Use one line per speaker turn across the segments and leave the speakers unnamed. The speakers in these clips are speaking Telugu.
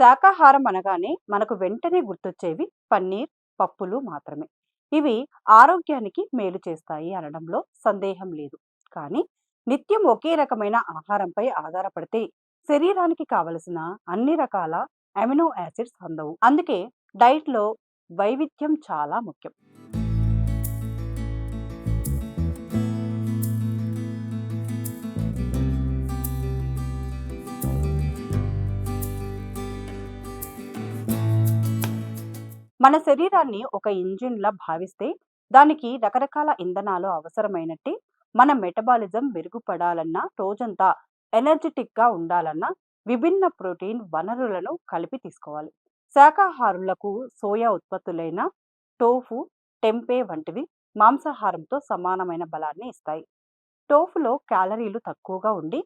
శాకాహారం అనగానే మనకు వెంటనే గుర్తొచ్చేవి పన్నీర్, పప్పులు మాత్రమే. ఇవి ఆరోగ్యానికి మేలు చేస్తాయి అనడంలో సందేహం లేదు. కానీ నిత్యం ఒకే రకమైన ఆహారంపై ఆధారపడితే శరీరానికి కావలసిన అన్ని రకాల అమినో యాసిడ్స్ అందవు. అందుకే డైట్‌లో వైవిధ్యం చాలా ముఖ్యం. మన శరీరాన్ని ఒక ఇంజిన్‌లా భావిస్తే, దానికి రకరకాల ఇంధనాలు అవసరమైనట్టే, మన మెటబాలిజం మెరుగుపడాలన్నా, రోజంతా ఎనర్జిటిక్‌గా ఉండాలన్నా, విభిన్న ప్రోటీన్ వనరులను కలిపి తీసుకోవాలి. శాకాహారులకు సోయా ఉత్పత్తులైన టోఫు, టెంపే వంటివి మాంసాహారంతో సమానమైన బలాన్ని ఇస్తాయి. టోఫులో క్యాలరీలు తక్కువగా ఉండి,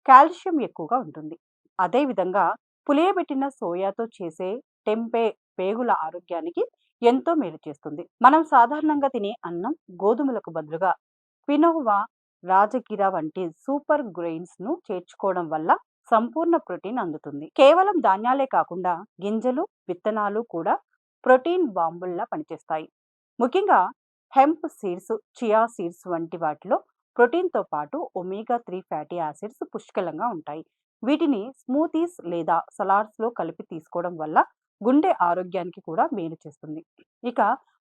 కాల్షియం ఎక్కువగా ఉంటుంది. అదేవిధంగా పులియబెట్టిన సోయాతో చేసే టెంపే పేగుల ఆరోగ్యానికి ఎంతో మేలు చేస్తుంది. మనం సాధారణంగా తినే అన్నం, గోధుమలకు బదులుగా క్వినోవా, రాజగిర వంటి సూపర్ గ్రెయిన్స్ ను చేర్చుకోవడం వల్ల సంపూర్ణ ప్రోటీన్ అందుతుంది. కేవలం ధాన్యాలే కాకుండా గింజలు, విత్తనాలు కూడా ప్రోటీన్ బాంబుల్లా పనిచేస్తాయి. ముఖ్యంగా హెంప్ సీడ్స్, చియా సీడ్స్ వంటి వాటిలో ప్రోటీన్‌తో పాటు ఒమేగా 3 ఫ్యాటీ యాసిడ్స్ పుష్కలంగా ఉంటాయి. వీటిని స్మూతీస్ లేదా సలాడ్స్‌లో కలిపి తీసుకోవడం వల్ల గుండె ఆరోగ్యానికి కూడా మేలు చేస్తుంది. ఇక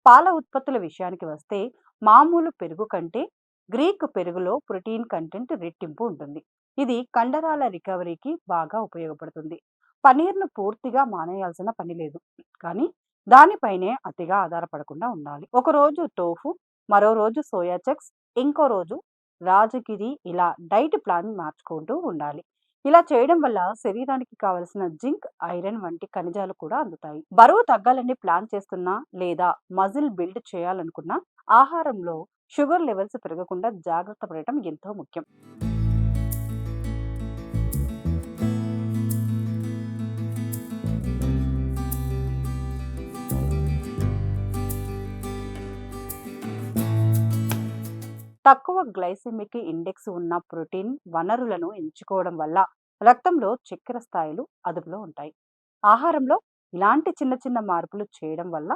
పాల ఉత్పత్తుల విషయానికి వస్తే మామూలు పెరుగు కంటే గ్రీక్ పెరుగులో ప్రోటీన్ కంటెంట్ రెట్టింపు ఉంటుంది. ఇది కండరాల రికవరీకి బాగా ఉపయోగపడుతుంది. పనీర్‌ను పూర్తిగా మానేయాల్సిన పని లేదు. కానీ దానిపైనే అతిగా ఆధారపడకుండా ఉండాలి. ఒకరోజు టోఫు, మరో రోజు సోయా చంక్స్, ఇంకో రోజు రాజగిరి, ఇలా డైట్ ప్లాన్ మార్చుకుంటూ ఉండాలి. ఇలా చేయడం వల్ల శరీరానికి కావలసిన జింక్, ఐరన్ వంటి ఖనిజాలు కూడా అందుతాయి. బరువు తగ్గాలని ప్లాన్ చేస్తున్నా లేదా మజిల్ బిల్డ్ చేయాలనుకున్నా ఆహారంలో షుగర్ లెవెల్స్ పెరగకుండా జాగ్రత్త పడటం ఎంతో ముఖ్యం. తక్కువ గ్లైసెమిక్ ఇండెక్స్ ఉన్న ప్రోటీన్ వనరులను ఎంచుకోవడం వల్ల రక్తంలో చక్కెర స్థాయిలు అదుపులో ఉంటాయి. ఆహారంలో ఇలాంటి చిన్న చిన్న మార్పులు చేయడం వల్ల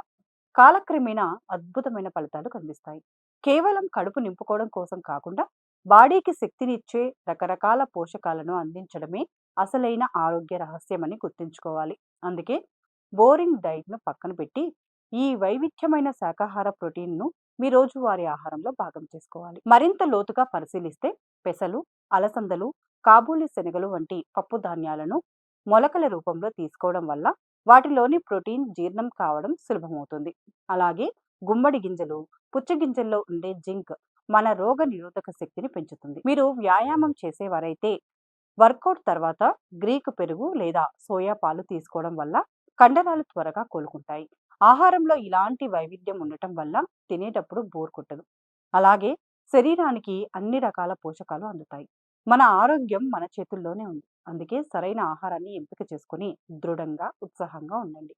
కాలక్రమేణా అద్భుతమైన ఫలితాలు కనిపిస్తాయి. కేవలం కడుపు నింపుకోవడం కోసం కాకుండా బాడీకి శక్తినిచ్చే రకరకాల పోషకాలను అందించడమే అసలైన ఆరోగ్య రహస్యమని గుర్తుంచుకోవాలి. అందుకే బోరింగ్ డైట్ను పక్కన పెట్టి ఈ వైవిధ్యమైన శాకాహార ప్రోటీన్ను మీ రోజువారీ ఆహారంలో భాగం చేసుకోవాలి. మరింత లోతుగా పరిశీలిస్తే పెసలు, అలసందలు, కాబూలి శనగలు వంటి పప్పు ధాన్యాలను మొలకల రూపంలో తీసుకోవడం వల్ల వాటిలోని ప్రోటీన్ జీర్ణం కావడం సులభమవుతుంది. అలాగే గుమ్మడి గింజలు, పుచ్చగింజల్లో ఉండే జింక్ మన రోగ నిరోధక శక్తిని పెంచుతుంది. మీరు వ్యాయామం చేసేవారైతే వర్కౌట్ తర్వాత గ్రీకు పెరుగు లేదా సోయా పాలు తీసుకోవడం వల్ల కండరాలు త్వరగా కోలుకుంటాయి. ఆహారంలో ఇలాంటి వైవిధ్యం ఉండటం వల్ల తినేటప్పుడు బోర్ కొట్టదు. అలాగే శరీరానికి అన్ని రకాల పోషకాలు అందుతాయి. మన ఆరోగ్యం మన చేతుల్లోనే ఉంది. అందుకే సరైన ఆహారాన్ని ఎంపిక చేసుకొని దృఢంగా, ఉత్సాహంగా ఉండండి.